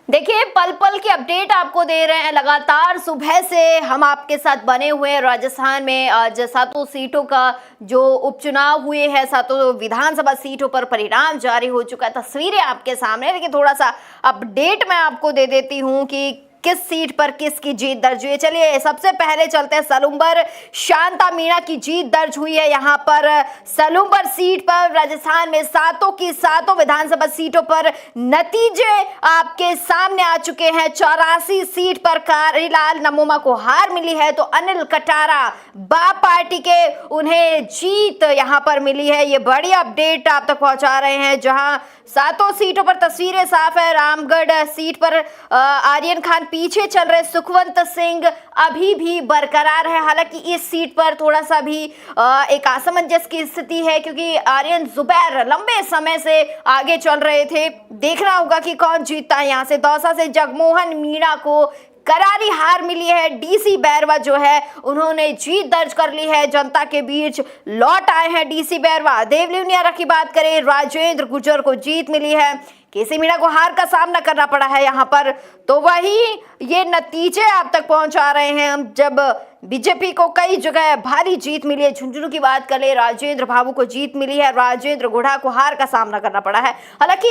देखिए, पल पल की अपडेट आपको दे रहे हैं। लगातार सुबह से हम आपके साथ बने हुए हैं। राजस्थान में आज 7 सीटों का जो उपचुनाव हुए हैं, 7 विधानसभा सीटों पर परिणाम जारी हो चुका है। तस्वीरें आपके सामने, लेकिन थोड़ा सा अपडेट मैं आपको दे देती हूँ कि किस सीट पर किसकी जीत दर्ज हुई है। चलिए सबसे पहले चलते हैं सलूम्बर। शांता मीणा की जीत दर्ज हुई है। यहाँ पर सलूम्बर सीट पर राजस्थान में 7 की 7 विधानसभा सीटों पर नतीजे आपके सामने आ चुके हैं। 84 सीट पर कारीलाल नमोमा को हार मिली है, तो अनिल कटारा बा पार्टी के उन्हें जीत यहाँ पर मिली है। ये बड़ी अपडेट आप तक पहुंचा रहे हैं, जहां 7 सीटों पर तस्वीरें साफ है। रामगढ़ सीट पर आर्यन खान पीछे चल रहे, सुखवंत सिंह अभी भी बरकरार है। हालांकि इस सीट पर थोड़ा सा भी एक असमंजस की स्थिति है, क्योंकि आर्यन जुबैर लंबे समय से आगे चल रहे थे। देखना होगा कि कौन जीतता है। यहाँ से दौसा से जगमोहन मीणा को करारी हार मिली है। डीसी बैरवा जो है उन्होंने जीत दर्ज कर ली है, जनता के बीच लौट आए हैं डीसी बैरवा। देवलिया की बात करें, राजेंद्र गुर्जर को जीत मिली है। केसी मीणा को हार का सामना करना पड़ा है यहाँ पर। तो वही ये नतीजे आप तक पहुंचा रहे हैं हम, जब बीजेपी को कई जगह भारी जीत मिली है। झुंझुनू की बात करें, राजेंद्र भाबू को जीत मिली है। राजेंद्र गुढ़ा को हार का सामना करना पड़ा है। हालांकि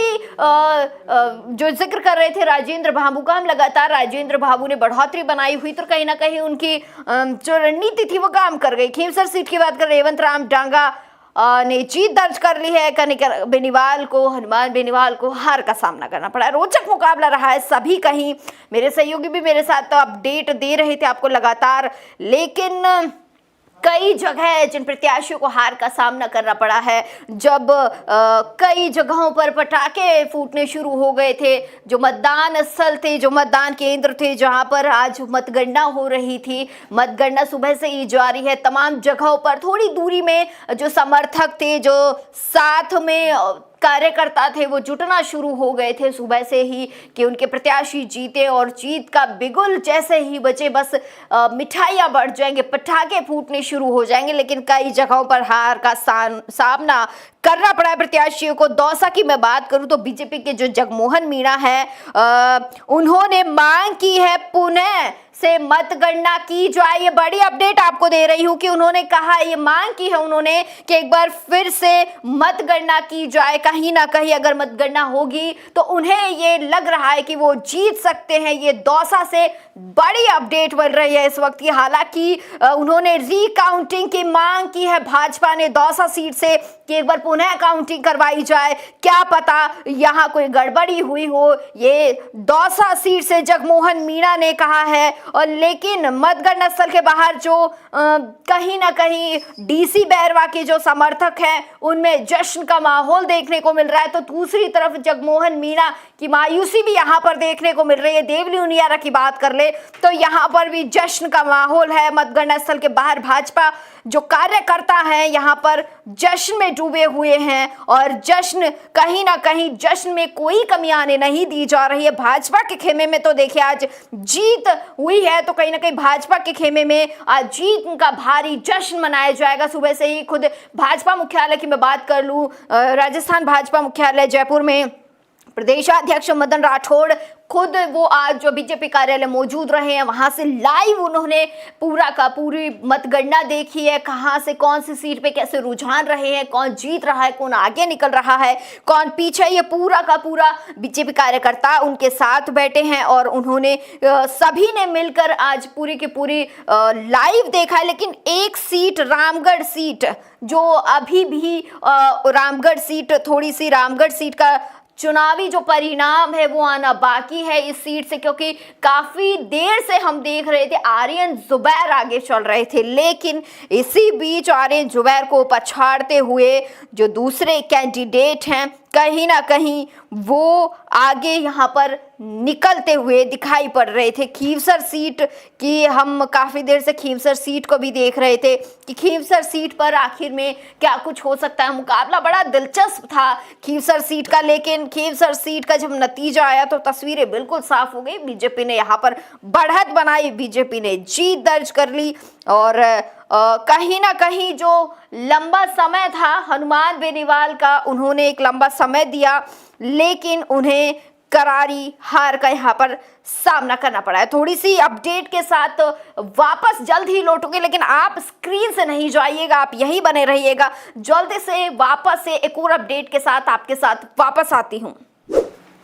जो जिक्र कर रहे थे राजेंद्र भाबू का, हम लगातार राजेंद्र भाबू ने बढ़ोतरी बनाई हुई, तो कहीं ना कहीं उनकी जो रणनीति थी वो काम कर गई। खींवसर सीट की बात करें, रेवंत राम डांगा ने जीत दर्ज कर ली है। कनिका बेनीवाल को, हनुमान बेनीवाल को हार का सामना करना पड़ा है। रोचक मुकाबला रहा है सभी कहीं। मेरे सहयोगी भी मेरे साथ अपडेट दे रहे थे आपको लगातार, लेकिन कई जगह जिन प्रत्याशियों को हार का सामना करना पड़ा है, जब कई जगहों पर पटाखे फूटने शुरू हो गए थे। जो मतदान स्थल थे, जो मतदान केंद्र थे, जहां पर आज मतगणना हो रही थी, मतगणना सुबह से ही जारी है। तमाम जगहों पर थोड़ी दूरी में जो समर्थक थे, जो साथ में कार्यकर्ता थे, वो जुटना शुरू हो गए थे सुबह से ही कि उनके प्रत्याशी जीते। और जीत का बिगुल जैसे ही बचे, बस मिठाइयाँ बढ़ जाएंगे, पटाखे फूटने शुरू हो जाएंगे। लेकिन कई जगहों पर हार का सामना करना पड़ा है प्रत्याशियों को। दौसा की मैं बात करूं तो बीजेपी के जो जगमोहन मीणा है, उन्होंने मांग की है पुनः से मतगणना की जाए। ये बड़ी अपडेट आपको दे रही हूं कि उन्होंने कहा, ये मांग की है उन्होंने कि एक बार फिर से मतगणना की जाए। कहीं ना कहीं अगर मतगणना होगी तो उन्हें ये लग रहा है कि वो जीत सकते हैं। ये दौसा से बड़ी अपडेट बन रही है इस वक्त की। हालांकि उन्होंने रिकाउंटिंग की मांग की है भाजपा ने दौसा सीट से कि एक बार पुनः काउंटिंग करवाई जाए। क्या पता यहाँ कोई गड़बड़ी हुई हो, ये दौसा सीट से जगमोहन मीणा ने कहा है। और लेकिन मतगणना स्थल के बाहर जो कहीं ना कहीं डीसी बैरवा के जो समर्थक हैं, उनमें जश्न का माहौल देखने को मिल रहा है। तो दूसरी तरफ जगमोहन मीणा की मायूसी भी यहाँ पर देखने को मिल रही है। देवलिया की बात कर ले तो यहाँ पर भी जश्न का माहौल है। मतगणना स्थल के बाहर भाजपा जो कार्यकर्ता हैं यहाँ पर जश्न में डूबे हुए हैं, और जश्न कहीं ना कहीं, जश्न में कोई कमी आने नहीं दी जा रही है। भाजपा के खेमे में तो देखिए आज जीत हुई है, तो कहीं ना कहीं भाजपा के खेमे में आज जीत का भारी जश्न मनाया जाएगा। सुबह से ही खुद भाजपा मुख्यालय की मैं बात कर लूं, राजस्थान भाजपा मुख्यालय जयपुर में प्रदेशाध्यक्ष मदन राठौड़ खुद वो आज जो बीजेपी कार्यालय मौजूद रहे हैं, वहां से लाइव उन्होंने पूरा का पूरी मतगणना देखी है। कहां से कौन सी सीट पे कैसे रुझान रहे हैं, कौन जीत रहा है, कौन आगे निकल रहा है, कौन पीछे, ये पूरा का पूरा बीजेपी कार्यकर्ता उनके साथ बैठे हैं। और उन्होंने सभी ने मिलकर आज पूरी की पूरी लाइव देखा है। लेकिन एक सीट, रामगढ़ सीट, जो अभी भी रामगढ़ सीट, थोड़ी सी रामगढ़ सीट का चुनावी जो परिणाम है वो आना बाकी है इस सीट से, क्योंकि काफी देर से हम देख रहे थे आर्यन जुबैर आगे चल रहे थे। लेकिन इसी बीच आर्यन जुबैर को पछाड़ते हुए जो दूसरे कैंडिडेट हैं, कहीं ना कहीं वो आगे यहाँ पर निकलते हुए दिखाई पड़ रहे थे। खींवसर सीट की हम काफ़ी देर से खींवसर सीट को भी देख रहे थे कि खींवसर सीट पर आखिर में क्या कुछ हो सकता है। मुकाबला बड़ा दिलचस्प था खींवसर सीट का, लेकिन खींवसर सीट का जब नतीजा आया तो तस्वीरें बिल्कुल साफ हो गई। बीजेपी ने यहाँ पर बढ़त बनाई, बीजेपी ने जीत दर्ज कर ली। और कहीं ना कहीं जो लंबा समय था हनुमान बेनीवाल का, उन्होंने एक लंबा समय दिया, लेकिन उन्हें करारी हार का यहाँ पर सामना करना पड़ा है। थोड़ी सी अपडेट के साथ वापस जल्द ही लौटूंगे, लेकिन आप स्क्रीन से नहीं जाइएगा, आप यहीं बने रहिएगा। जल्दी से वापस से एक और अपडेट के साथ आपके साथ वापस आती हूँ।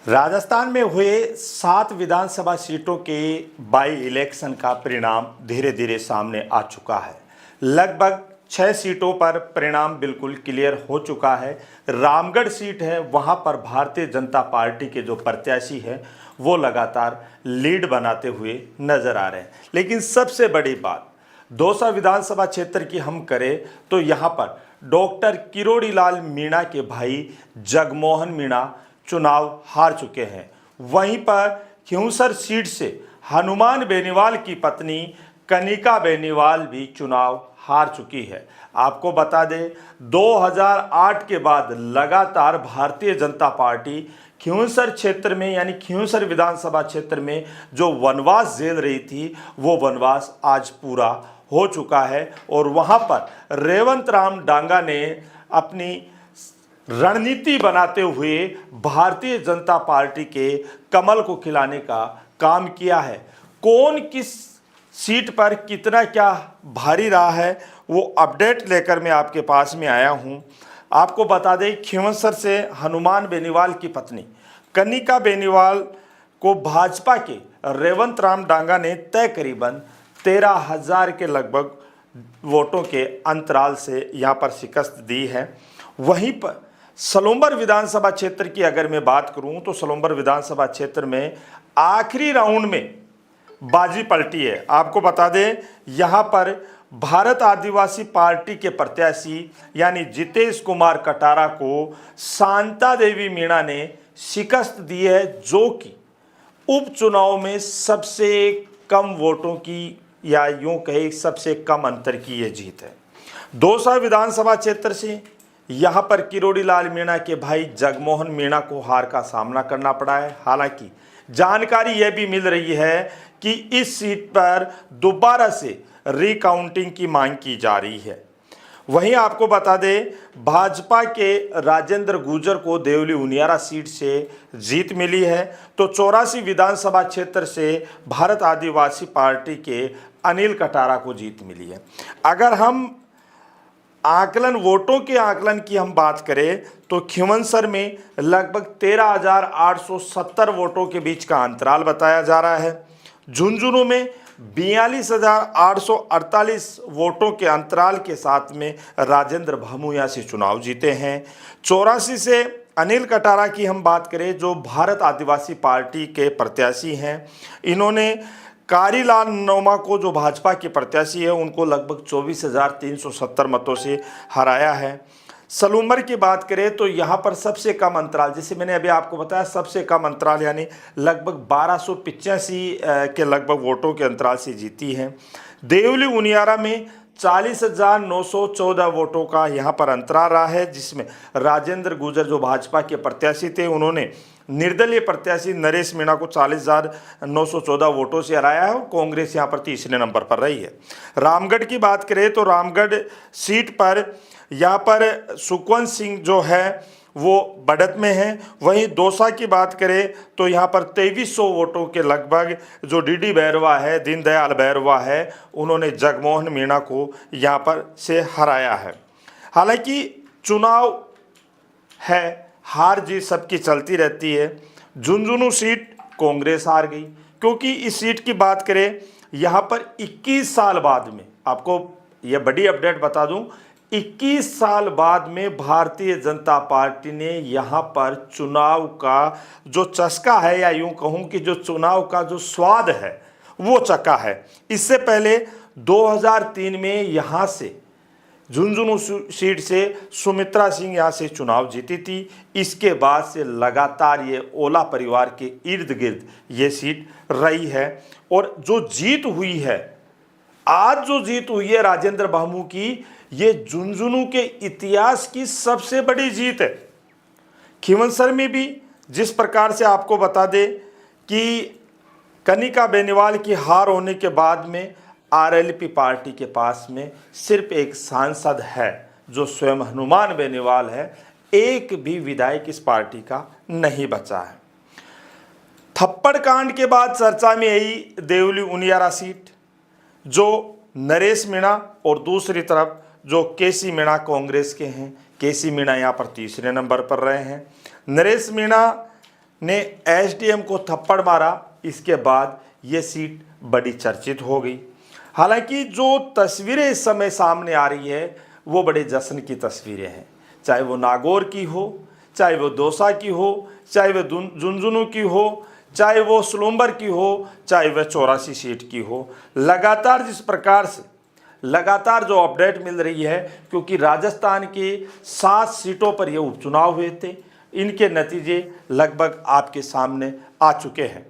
राजस्थान में हुए 7 विधानसभा सीटों के बाई इलेक्शन का परिणाम धीरे धीरे सामने आ चुका है। लगभग 6 सीटों पर परिणाम बिल्कुल क्लियर हो चुका है। रामगढ़ सीट है, वहां पर भारतीय जनता पार्टी के जो प्रत्याशी हैं वो लगातार लीड बनाते हुए नजर आ रहे हैं। लेकिन सबसे बड़ी बात, दौसा विधानसभा क्षेत्र की हम करें तो यहाँ पर डॉक्टर किरोड़ी लाल मीणा के भाई जगमोहन मीणा चुनाव हार चुके हैं। वहीं पर खिंवसर सीट से हनुमान बेनीवाल की पत्नी कनिका बेनीवाल भी चुनाव हार चुकी है। आपको बता दें, 2008 के बाद लगातार भारतीय जनता पार्टी खिंवसर क्षेत्र में यानी खिंवसर विधानसभा क्षेत्र में जो वनवास झेल रही थी वो वनवास आज पूरा हो चुका है और वहां पर रेवंत राम डांगा ने अपनी रणनीति बनाते हुए भारतीय जनता पार्टी के कमल को खिलाने का काम किया है। कौन किस सीट पर कितना क्या भारी रहा है वो अपडेट लेकर मैं आपके पास में आया हूं। आपको बता दें, खिंवसर से हनुमान बेनीवाल की पत्नी कनिका बेनीवाल को भाजपा के रेवंत राम डांगा ने तय करीबन 13,000 के लगभग वोटों के अंतराल से यहां पर शिकस्त दी है। वहीं पर सलोंबर विधानसभा क्षेत्र की अगर मैं बात करूं तो सलोंबर विधानसभा क्षेत्र में आखिरी राउंड में बाजी पलटी है। आपको बता दें, यहां पर भारत आदिवासी पार्टी के प्रत्याशी यानी जितेश कुमार कटारा को शांता देवी मीणा ने शिकस्त दी है, जो कि उपचुनाव में सबसे कम वोटों की या यूं कहे सबसे कम अंतर की ये जीत है। दौसा विधानसभा क्षेत्र से यहाँ पर किरोड़ी लाल मीणा के भाई जगमोहन मीणा को हार का सामना करना पड़ा है। हालांकि जानकारी यह भी मिल रही है कि इस सीट पर दोबारा से रिकाउंटिंग की मांग की जा रही है। वहीं आपको बता दें, भाजपा के राजेंद्र गुर्जर को देवली उनियारा सीट से जीत मिली है, तो 84 विधानसभा क्षेत्र से भारत आदिवासी पार्टी के अनिल कटारा को जीत मिली है। अगर हम आकलन वोटों के आकलन की हम बात करें तो खिंवसर में लगभग 13,870 वोटों के बीच का अंतराल बताया जा रहा है। झुंझुनू में 42,848 वोटों के अंतराल के साथ में राजेंद्र भामुया से चुनाव जीते हैं। 84 से अनिल कटारा की हम बात करें जो भारत आदिवासी पार्टी के प्रत्याशी हैं, इन्होंने कारीलाल नोमा को जो भाजपा के प्रत्याशी है उनको लगभग 24,370 मतों से हराया है। सलूमर की बात करें तो यहाँ पर सबसे कम अंतराल, जैसे मैंने अभी आपको बताया, सबसे कम अंतराल यानी लगभग 1285 के लगभग वोटों के अंतराल से जीती है। देवली उनियारा में 40,914 वोटों का यहाँ पर अंतराल रहा है, जिसमें राजेंद्र गुर्जर जो भाजपा के प्रत्याशी थे उन्होंने निर्दलीय प्रत्याशी नरेश मीणा को 40,914 वोटों से हराया है और कांग्रेस यहाँ पर तीसरे नंबर पर रही है। रामगढ़ की बात करें तो रामगढ़ सीट पर यहाँ पर सुखवंत सिंह जो है वो बढ़त में है। वहीं दौसा की बात करें तो यहाँ पर 2300 वोटों के लगभग जो डीडी बैरवा है, दीनदयाल बैरवा है, उन्होंने जगमोहन मीणा को यहाँ पर से हराया है। हालांकि चुनाव है, हार जीत सबकी चलती रहती है। झुंझुनू सीट कांग्रेस हार गई, क्योंकि इस सीट की बात करें यहाँ पर 21 साल बाद में, आपको यह बड़ी अपडेट बता दूं, 21 साल बाद में भारतीय जनता पार्टी ने यहाँ पर चुनाव का जो चस्का है या यूं कहूँ कि जो चुनाव का जो स्वाद है वो चखा है। इससे पहले 2003 में यहाँ से झुंझुनू सीट से सुमित्रा सिंह यहाँ से चुनाव जीती थी। इसके बाद से लगातार ये ओला परिवार के इर्द गिर्द ये सीट रही है और जो जीत हुई है, आज जो जीत हुई है राजेंद्र भामू की, ये झुंझुनू के इतिहास की सबसे बड़ी जीत है। खिंवसर में भी जिस प्रकार से आपको बता दें कि कनिका बेनीवाल की हार होने के बाद में आरएलपी पार्टी के पास में सिर्फ एक सांसद है जो स्वयं हनुमान बेनीवाल है, एक भी विधायक इस पार्टी का नहीं बचा है। थप्पड़ कांड के बाद चर्चा में आई देवली उनियारा सीट, जो नरेश मीणा और दूसरी तरफ जो केसी मीणा कांग्रेस के हैं। केसी मीणा यहाँ पर तीसरे नंबर पर रहे हैं। नरेश मीणा ने एसडीएम को थप्पड़ मारा, इसके बाद ये सीट बड़ी चर्चित हो गई। हालांकि जो तस्वीरें इस समय सामने आ रही है वो बड़े जश्न की तस्वीरें हैं, चाहे वो नागौर की हो, चाहे वो दौसा की हो, चाहे वो झुंझुनू की हो, चाहे वो सुलूम्बर की हो, चाहे वह 84 सीट की हो। लगातार जिस प्रकार से लगातार जो अपडेट मिल रही है, क्योंकि राजस्थान के 7 सीटों पर ये उपचुनाव हुए थे, इनके नतीजे लगभग आपके सामने आ चुके हैं।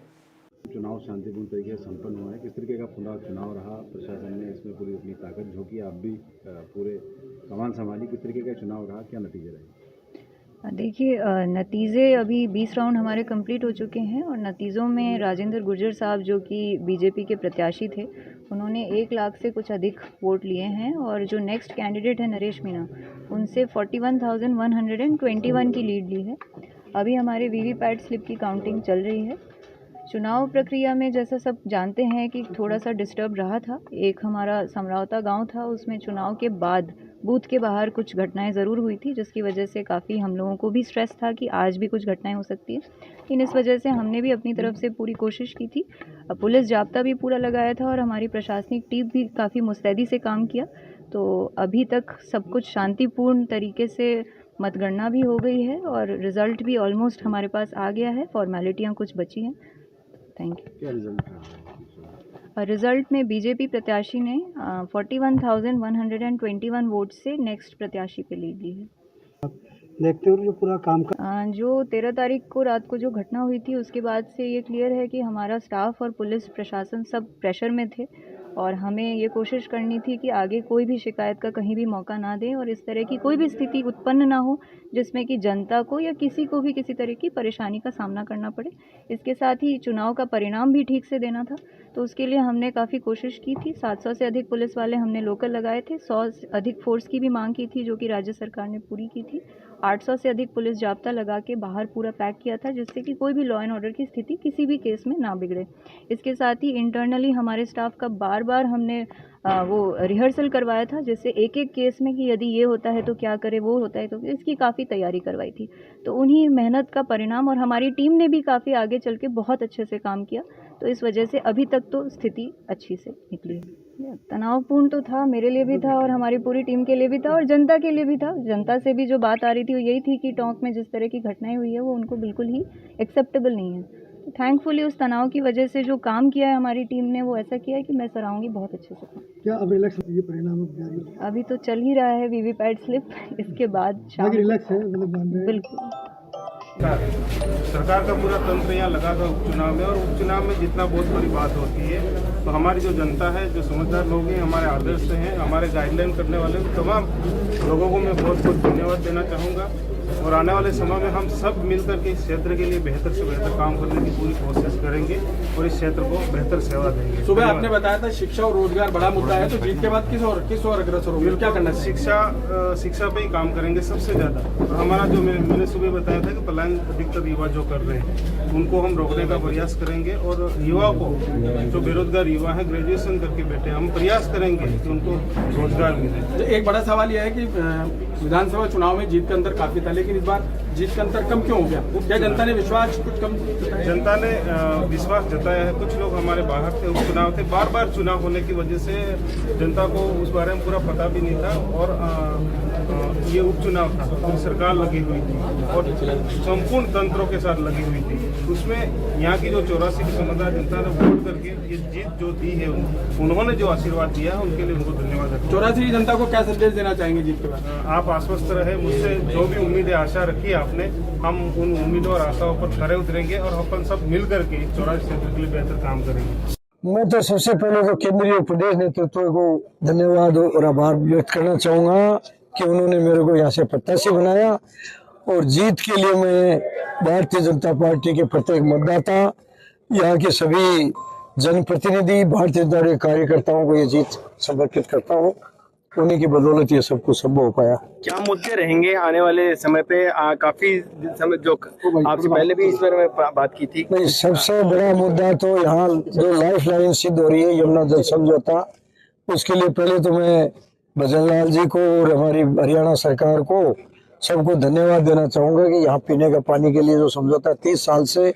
चुनाव शांतिपूर्ण तरीके से संपन्न हुआ है। किस तरीके का पुनः चुनाव रहा, प्रशासन ने इसमें पूरी अपनी ताकत झोंकी, आप भी पूरे कमान संभाली, किस तरीके का चुनाव रहा, क्या नतीजे रहे? देखिए, नतीजे अभी 20 राउंड हमारे कंप्लीट हो चुके हैं और नतीजों में राजेंद्र गुर्जर साहब, जो कि बीजेपी के प्रत्याशी थे, उन्होंने 1 लाख से कुछ अधिक वोट लिए हैं और जो नेक्स्ट कैंडिडेट है नरेश मीणा, उनसे 41,121 की लीड ली है। अभी हमारे वीवीपैट स्लिप की काउंटिंग चल रही है। चुनाव प्रक्रिया में जैसा सब जानते हैं कि थोड़ा सा डिस्टर्ब रहा था। एक हमारा समरावता गांव था, उसमें चुनाव के बाद बूथ के बाहर कुछ घटनाएं ज़रूर हुई थी, जिसकी वजह से काफ़ी हम लोगों को भी स्ट्रेस था कि आज भी कुछ घटनाएं हो सकती है। लेकिन इस वजह से हमने भी अपनी तरफ से पूरी कोशिश की थी। पुलिस जाब्ता भी पूरा लगाया था और हमारी प्रशासनिक टीम भी काफ़ी मुस्तैदी से काम किया। तो अभी तक सब कुछ शांतिपूर्ण तरीके से मतगणना भी हो गई है और रिज़ल्ट भी ऑलमोस्ट हमारे पास आ गया है। फॉर्मेलिटियाँ कुछ बची हैं। Thank you. क्या रिजल्ट रहा? रिजल्ट में बीजेपी प्रत्याशी ने 41,121 वोट से नेक्स्ट प्रत्याशी पे लीड ली है। देखते हुए जो पूरा काम जो 13 तारीख को रात को जो घटना हुई थी, उसके बाद से ये क्लियर है कि हमारा स्टाफ और पुलिस प्रशासन सब प्रेशर में थे और हमें ये कोशिश करनी थी कि आगे कोई भी शिकायत का कहीं भी मौका ना दें और इस तरह की कोई भी स्थिति उत्पन्न ना हो जिसमें कि जनता को या किसी को भी किसी तरह की परेशानी का सामना करना पड़े। इसके साथ ही चुनाव का परिणाम भी ठीक से देना था, तो उसके लिए हमने काफ़ी कोशिश की थी। 700 से अधिक पुलिस वाले हमने लोकल लगाए थे। 100 से अधिक फोर्स की भी मांग की थी, जो कि राज्य सरकार ने पूरी की थी। 800 से अधिक पुलिस जाब्ता लगा के बाहर पूरा पैक किया था, जिससे कि कोई भी लॉ एंड ऑर्डर की स्थिति किसी भी केस में ना बिगड़े। इसके साथ ही इंटरनली हमारे स्टाफ का बार बार हमने वो रिहर्सल करवाया था, जिससे एक एक केस में कि यदि ये होता है तो क्या करें, वो होता है तो इसकी काफ़ी तैयारी करवाई थी। तो उन्हीं मेहनत का परिणाम, और हमारी टीम ने भी काफ़ी आगे चल के बहुत अच्छे से काम किया, तो इस वजह से अभी तक तो स्थिति अच्छी से निकली है। तनावपूर्ण तो था, मेरे लिए भी था और हमारी पूरी टीम के लिए भी था और जनता के लिए भी था। जनता से भी जो बात आ रही थी वो यही थी कि टोंक में जिस तरह की घटनाएं हुई है वो उनको बिल्कुल ही एक्सेप्टेबल नहीं है। तो थैंकफुली उस तनाव की वजह से जो काम किया है हमारी टीम ने, वो ऐसा किया है कि मैं सराहूंगी बहुत अच्छे से। क्या अब इलेक्शन ये परिणाम जारी है? अभी तो चल ही रहा है वीवीपैट स्लिप, इसके बाद शाम रिलैक्स है मतलब बिल्कुल। सरकार का पूरा तंत्र यहाँ लगा था उपचुनाव में, और उपचुनाव में जितना बहुत बड़ी बात होती है, तो हमारी जो जनता है, जो समझदार लोग हैं, हमारे आदर्श हैं, हमारे गाइडलाइन करने वाले तमाम लोगों को मैं बहुत बहुत धन्यवाद देना चाहूँगा। और आने वाले समय में हम सब मिलकर के इस क्षेत्र के लिए बेहतर से बेहतर काम करने की पूरी कोशिश करेंगे और इस क्षेत्र को बेहतर सेवा देंगे। सुबह आपने बताया था शिक्षा और रोजगार बड़ा मुद्दा है, तो जीत के बाद किस और अग्रसर होंगे, क्या करना है? शिक्षा पे ही काम करेंगे सबसे ज़्यादा। और हमारा जो मैंने सुबह बताया था कि पलायन अधिकतर युवा जो कर रहे हैं उनको हम रोकने का प्रयास करेंगे, और युवा को, जो बेरोजगार युवा है, ग्रेजुएशन करके बैठे, हम प्रयास करेंगे कि उनको रोजगार मिले। एक बड़ा सवाल यह है कि विधानसभा चुनाव में जीत का अंतर काफी था, लेकिन इस बार जीत का अंतर कम क्यों हो गया? क्या जनता ने विश्वास कुछ कम? जनता ने विश्वास जताया है। कुछ लोग हमारे बाहर थे, उपचुनाव थे, बार बार चुनाव होने की वजह से जनता को उस बारे में पूरा पता भी नहीं था, और ये उपचुनाव था, पूरी सरकार लगी हुई थी और संपूर्ण तंत्रों के साथ लगी हुई थी। उसमें यहाँ की जो 84 की समझदार जनता ने वोट करके ये जीत जो दी है, उन्होंने जो आशीर्वाद दिया है, उनके लिए उनको धन्यवाद। 84 की जनता को क्या संदेश देना चाहेंगे जीत के बाद? आप आश्वस्त रहे, मुझसे जो भी उम्मीदें आशा रखी आपने, हम उन उम्मीदों और आशाओं पर खरे उतरेंगे और अपन सब मिल करके 84 क्षेत्र के लिए बेहतर काम करेंगे। मैं तो सबसे पहले तो केंद्रीय प्रदेश नेतृत्व को धन्यवाद और आभार व्यक्त करना चाहूँगा कि उन्होंने मेरे को यहाँ से प्रत्याशी बनाया, और जीत के लिए मैं भारतीय जनता पार्टी के प्रत्येक मतदाता, यहाँ के सभी जनप्रतिनिधि, भारतीय जनता पार्टी कार्यकर्ताओं को ये जीत समर्पित करता हूँ। उन्हीं की बदौलत ये सब कुछ संभव हो पाया। क्या मुद्दे रहेंगे आने वाले समय पे? काफी समय जो आपसे पहले भी इस बारे में बात की थी। नहीं, सबसे बड़ा मुद्दा तो यहाँ जो लाइफ लाइन सिद्ध हो रही है यमुना जल समझौता, उसके लिए पहले तो मैं भजन लाल जी को और हमारी हरियाणा सरकार को सबको धन्यवाद देना चाहूंगा कि यहाँ पीने का पानी के लिए जो समझौता 30 साल से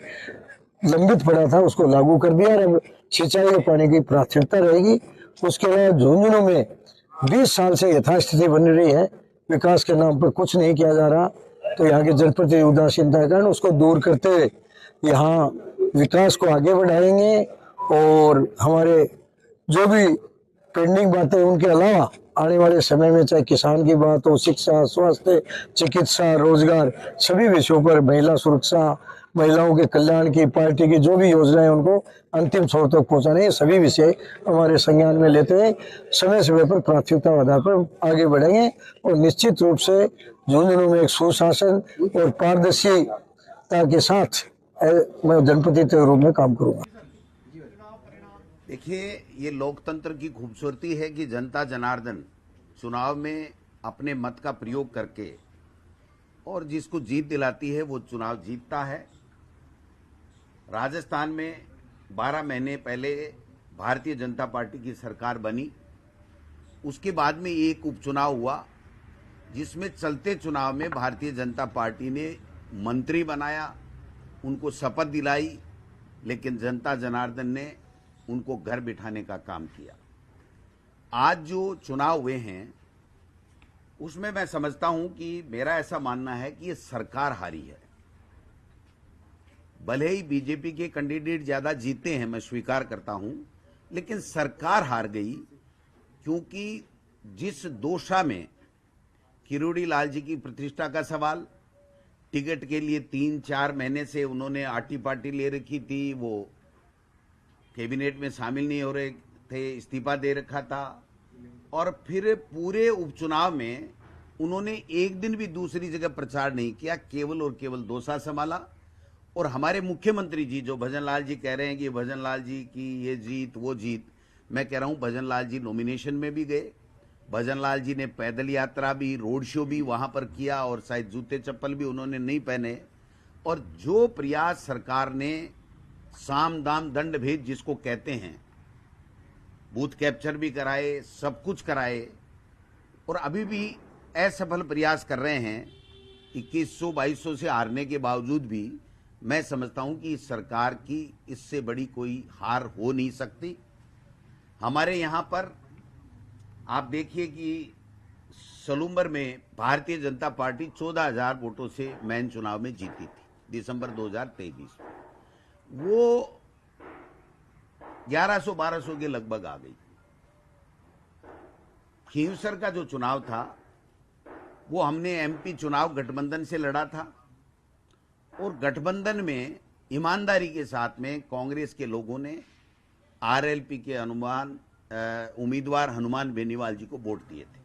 लंबित पड़ा था उसको लागू कर दिया और अब सिंचाई के पानी की प्राथमिकता रहेगी। उसके अलावा झुंझुनू में 20 साल से यथास्थिति बनी रही है, विकास के नाम पर कुछ नहीं किया जा रहा, तो यहाँ के जनप्रति उदासीनता के कारण उसको दूर करते हुए यहाँ विकास को आगे बढ़ाएंगे और हमारे जो भी पेंडिंग बातें उनके अलावा आने वाले समय में चाहे किसान की बात हो, शिक्षा, स्वास्थ्य, चिकित्सा, रोजगार, सभी विषयों पर महिला सुरक्षा, महिलाओं के कल्याण की पार्टी की जो भी योजनाएं उनको अंतिम छोर तक पहुंचाने, सभी विषय हमारे संज्ञान में लेते हैं समय समय पर प्राथमिकता आधार पर आगे बढ़ेंगे और निश्चित रूप से झुंझुनू में एक सुशासन और पारदर्शिता के साथ मैं जनप्रतिनिधि के रूप में काम करूंगा। देखिए, ये लोकतंत्र की खूबसूरती है कि जनता जनार्दन चुनाव में अपने मत का प्रयोग करके और जिसको जीत दिलाती है वो चुनाव जीतता है। राजस्थान में 12 महीने पहले भारतीय जनता पार्टी की सरकार बनी, उसके बाद में एक उपचुनाव हुआ जिसमें चलते चुनाव में भारतीय जनता पार्टी ने मंत्री बनाया, उनको शपथ दिलाई, लेकिन जनता जनार्दन ने उनको घर बिठाने का काम किया। आज जो चुनाव हुए हैं उसमें मैं समझता हूं कि मेरा ऐसा मानना है कि ये सरकार हारी है। भले ही बीजेपी के कैंडिडेट ज्यादा जीते हैं, मैं स्वीकार करता हूं, लेकिन सरकार हार गई क्योंकि जिस दोषा में किरोड़ी लाल जी की प्रतिष्ठा का सवाल, टिकट के लिए 3-4 महीने से उन्होंने आटी पार्टी ले रखी थी, वो कैबिनेट में शामिल नहीं हो रहे थे, इस्तीफा दे रखा था, और फिर पूरे उपचुनाव में उन्होंने एक दिन भी दूसरी जगह प्रचार नहीं किया, केवल और केवल दोसा संभाला। और हमारे मुख्यमंत्री जी जो भजन लाल जी कह रहे हैं कि भजन लाल जी की ये जीत वो जीत, मैं कह रहा हूं भजन लाल जी नॉमिनेशन में भी गए, भजन लाल जी ने पैदल यात्रा भी, रोड शो भी वहां पर किया और शायद जूते चप्पल भी उन्होंने नहीं पहने। और जो प्रयास सरकार ने साम दाम दंड भेद जिसको कहते हैं, बूथ कैप्चर भी कराए, सब कुछ कराए, और अभी भी असफल प्रयास कर रहे हैं 2100-2200 से हारने के बावजूद भी। मैं समझता हूं कि इस सरकार की इससे बड़ी कोई हार हो नहीं सकती। हमारे यहां पर आप देखिए कि सलूम्बर में भारतीय जनता पार्टी 14,000 वोटों से मेन चुनाव में जीती थी दिसंबर 2023। वो 1100-1200 के लगभग आ गई। खींवसर का जो चुनाव था वो हमने एमपी चुनाव गठबंधन से लड़ा था, और गठबंधन में ईमानदारी के साथ में कांग्रेस के लोगों ने आरएलपी के उम्मीदवार हनुमान बेनीवाल जी को वोट दिए थे।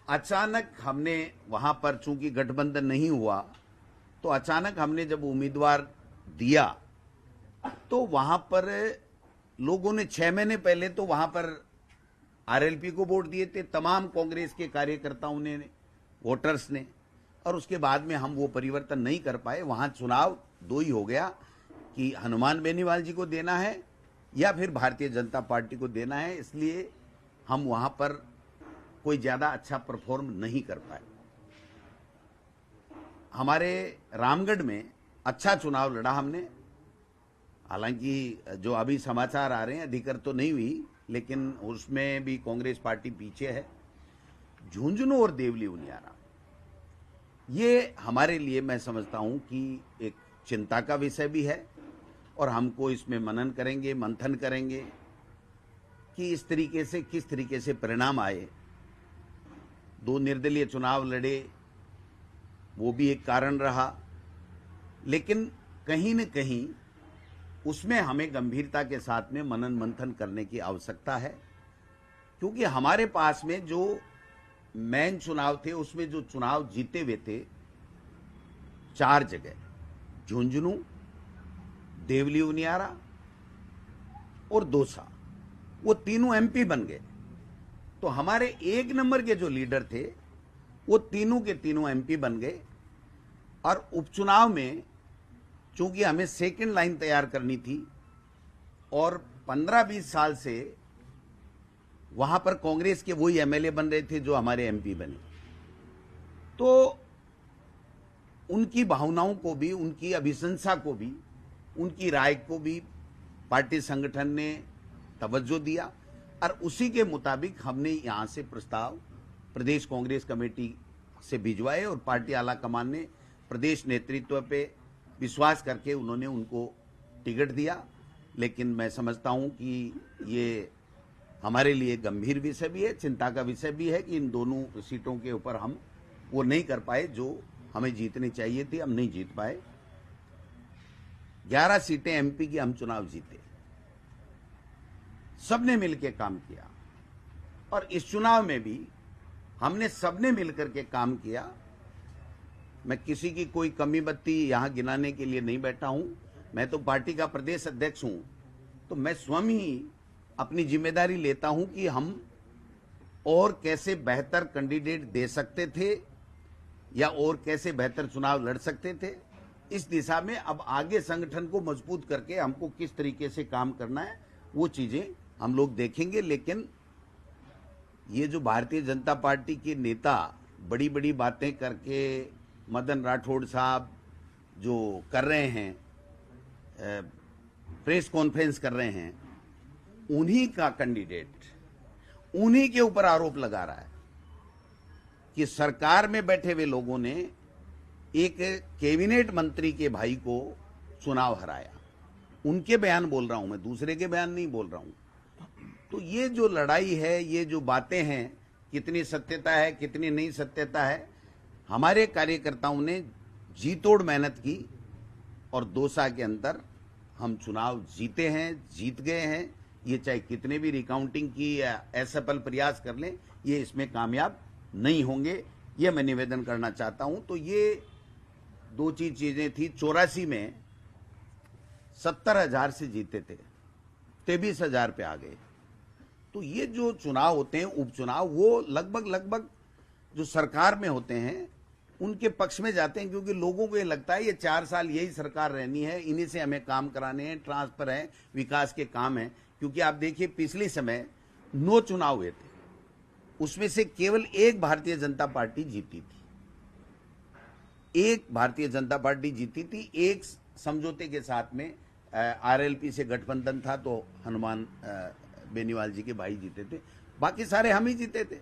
अचानक हमने वहां पर, चूंकि गठबंधन नहीं हुआ, तो अचानक हमने जब उम्मीदवार दिया तो वहां पर लोगों ने 6 महीने पहले तो वहां पर आरएलपी को वोट दिए थे, तमाम कांग्रेस के कार्यकर्ताओं ने, वोटर्स ने, और उसके बाद में हम वो परिवर्तन नहीं कर पाए। वहां चुनाव 2 ही हो गया कि हनुमान बेनीवाल जी को देना है या फिर भारतीय जनता पार्टी को देना है, इसलिए हम वहां पर कोई ज्यादा अच्छा परफॉर्म नहीं कर पाए। हमारे रामगढ़ में अच्छा चुनाव लड़ा हमने, हालांकि जो अभी समाचार आ रहे हैं अधिकृत तो नहीं हुई, लेकिन उसमें भी कांग्रेस पार्टी पीछे है। झुंझुनू और देवली उनियारा, ये हमारे लिए मैं समझता हूं कि एक चिंता का विषय भी है, और हमको इसमें मनन करेंगे, मंथन करेंगे कि इस तरीके से किस तरीके से परिणाम आए। 2 निर्दलीय चुनाव लड़े, वो भी एक कारण रहा, लेकिन कहीं न कहीं उसमें हमें गंभीरता के साथ में मनन मंथन करने की आवश्यकता है, क्योंकि हमारे पास में जो मेन चुनाव थे उसमें जो चुनाव जीते हुए थे 4 जगह, झुंझुनू, देवली उनियारा और दौसा, वो तीनों एमपी बन गए। तो हमारे 1 नंबर के जो लीडर थे वो तीनों के तीनों एमपी बन गए। और उपचुनाव में चूंकि हमें सेकंड लाइन तैयार करनी थी और 15-20 साल से वहां पर कांग्रेस के वही एमएलए बन रहे थे जो हमारे एमपी बने, तो उनकी भावनाओं को भी, उनकी अभिशंसा को भी, उनकी राय को भी पार्टी संगठन ने तवज्जो दिया और उसी के मुताबिक हमने यहां से प्रस्ताव प्रदेश कांग्रेस कमेटी से भिजवाए और पार्टी आला कमान ने प्रदेश नेतृत्व पे विश्वास करके उन्होंने उनको टिकट दिया। लेकिन मैं समझता हूं कि ये हमारे लिए गंभीर विषय भी है, चिंता का विषय भी है कि इन दोनों सीटों के ऊपर हम वो नहीं कर पाए जो हमें जीतनी चाहिए थी, हम नहीं जीत पाए। 11 सीटें एमपी की हम चुनाव जीते, सबने मिलकर काम किया और इस चुनाव में भी हमने सबने मिलकर के काम किया। मैं किसी की कोई कमी बत्ती यहां गिनाने के लिए नहीं बैठा हूं, मैं तो पार्टी का प्रदेश अध्यक्ष हूं, तो मैं स्वयं ही अपनी जिम्मेदारी लेता हूं कि हम और कैसे बेहतर कैंडिडेट दे सकते थे या और कैसे बेहतर चुनाव लड़ सकते थे। इस दिशा में अब आगे संगठन को मजबूत करके हमको किस तरीके से काम करना है वो चीजें हम लोग देखेंगे। लेकिन ये जो भारतीय जनता पार्टी के नेता बड़ी बड़ी बातें करके मदन राठौड़ साहब जो कर रहे हैं, प्रेस कॉन्फ्रेंस कर रहे हैं, उन्हीं का कैंडिडेट उन्हीं के ऊपर आरोप लगा रहा है कि सरकार में बैठे हुए लोगों ने एक कैबिनेट मंत्री के भाई को चुनाव हराया। उनके बयान बोल रहा हूं मैं, दूसरे के बयान नहीं बोल रहा हूं। तो ये जो लड़ाई है, ये जो बातें हैं, कितनी सत्यता है कितनी नहीं सत्यता है, हमारे कार्यकर्ताओं ने जी तोड़ मेहनत की और 2 साल के अंदर हम चुनाव जीते हैं, जीत गए हैं। ये चाहे कितने भी रिकाउंटिंग की या असफल प्रयास कर लें, ये इसमें कामयाब नहीं होंगे, ये मैं निवेदन करना चाहता हूं। तो ये 2 चीजें थी। 84 में 70,000 से जीते थे, 23,000 पे आ गए। तो ये जो चुनाव होते हैं उपचुनाव, वो लगभग जो सरकार में होते हैं उनके पक्ष में जाते हैं, क्योंकि लोगों को ये लगता है ये 4 साल यही सरकार रहनी है, इन्हीं से हमें काम कराने हैं, ट्रांसफर है, विकास के काम है। क्योंकि आप देखिए पिछले समय 9 चुनाव हुए थे, उसमें से केवल एक भारतीय जनता पार्टी जीती थी, एक भारतीय जनता पार्टी जीती थी। एक समझौते के साथ में आरएलपी से गठबंधन था तो हनुमान बेनीवाल जी के भाई जीते थे, बाकी सारे हम ही जीते थे,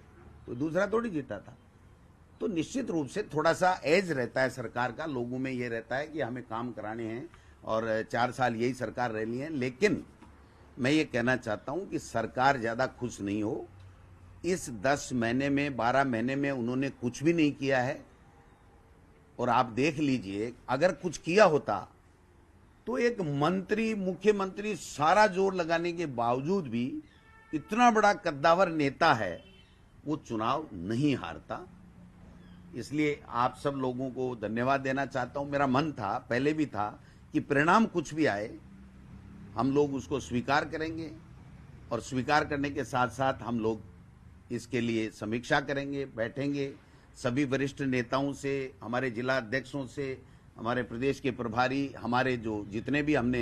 तो दूसरा थोड़ी जीता था। तो निश्चित रूप से थोड़ा सा एज रहता है सरकार का, लोगों में ये रहता है कि हमें काम कराने हैं और 4 साल यही सरकार रहनी है। लेकिन मैं ये कहना चाहता हूं कि सरकार ज्यादा खुश नहीं हो। इस 10 महीने में 12 महीने में उन्होंने कुछ भी नहीं किया है। और आप देख लीजिए, अगर कुछ किया होता तो एक मंत्री, मुख्यमंत्री सारा जोर लगाने के बावजूद भी इतना बड़ा कद्दावर नेता है, वो चुनाव नहीं हारता। इसलिए आप सब लोगों को धन्यवाद देना चाहता हूं। मेरा मन था, पहले भी था, कि परिणाम कुछ भी आए हम लोग उसको स्वीकार करेंगे और स्वीकार करने के साथ साथ हम लोग इसके लिए समीक्षा करेंगे, बैठेंगे सभी वरिष्ठ नेताओं से, हमारे जिला अध्यक्षों से, हमारे प्रदेश के प्रभारी, हमारे जो जितने भी हमने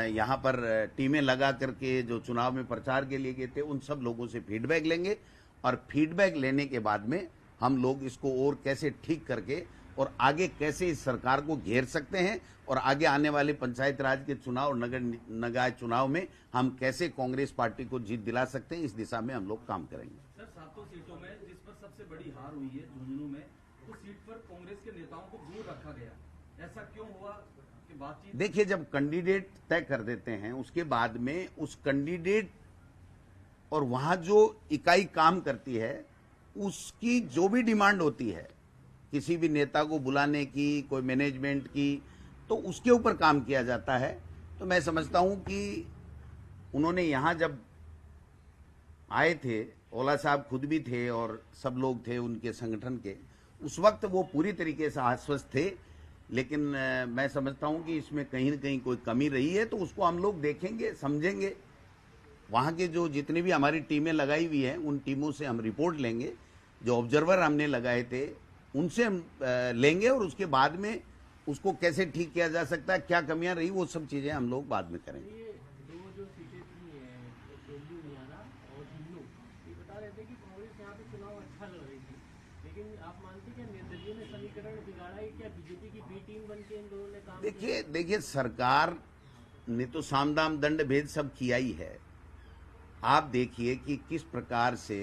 यहाँ पर टीमें लगा करके जो चुनाव में प्रचार के लिए गए थे, उन सब लोगों से फीडबैक लेंगे और फीडबैक लेने के बाद में हम लोग इसको और कैसे ठीक करके और आगे कैसे इस सरकार को घेर सकते हैं और आगे आने वाले पंचायत राज के चुनाव और नगर निकाय चुनाव में हम कैसे कांग्रेस पार्टी को जीत दिला सकते हैं, इस दिशा में हम लोग काम करेंगे। सर, 7 सीटों में जिस पर सबसे बड़ी हार हुई है झुंझुनू में, उस सीट पर कांग्रेस के नेताओं को दूर रखा गया, ऐसा क्यों हुआ कि बातचीत? देखिए, जब कैंडिडेट तय कर देते हैं उसके बाद में उस कैंडिडेट और वहां जो इकाई काम करती है उसकी जो भी डिमांड होती है, किसी भी नेता को बुलाने की, कोई मैनेजमेंट की, तो उसके ऊपर काम किया जाता है। तो मैं समझता हूं कि उन्होंने यहां जब आए थे, ओला साहब खुद भी थे और सब लोग थे उनके संगठन के, उस वक्त वो पूरी तरीके से आश्वस्त थे। लेकिन मैं समझता हूं कि इसमें कहीं न कहीं कोई कमी रही है, तो उसको हम लोग देखेंगे, समझेंगे वहाँ के जो जितनी भी हमारी टीमें लगाई हुई हैं उन टीमों से हम रिपोर्ट लेंगे। जो ऑब्जर्वर हमने लगाए थे उनसे हम लेंगे और उसके बाद में उसको कैसे ठीक किया जा सकता है, क्या कमियां रही, वो सब चीजें हम लोग बाद में करेंगे। देखिए सरकार ने तो साम दाम दंड भेद सब किया ही है। आप देखिए कि किस प्रकार से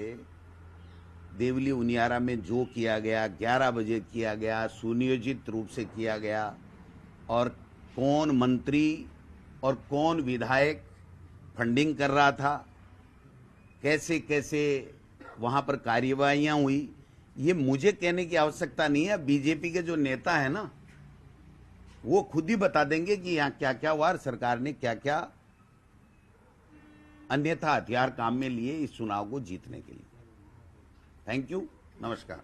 देवली उनियारा में जो किया गया 11 बजे किया गया, सुनियोजित रूप से किया गया, और कौन मंत्री और कौन विधायक फंडिंग कर रहा था, कैसे कैसे वहां पर कार्यवाहियां हुई, ये मुझे कहने की आवश्यकता नहीं है। बीजेपी के जो नेता है ना वो खुद ही बता देंगे कि यहाँ क्या क्या हुआ, सरकार ने क्या क्या अन्यथा हथियार काम में लिए इस चुनाव को जीतने के लिए। थैंक यू, नमस्कार।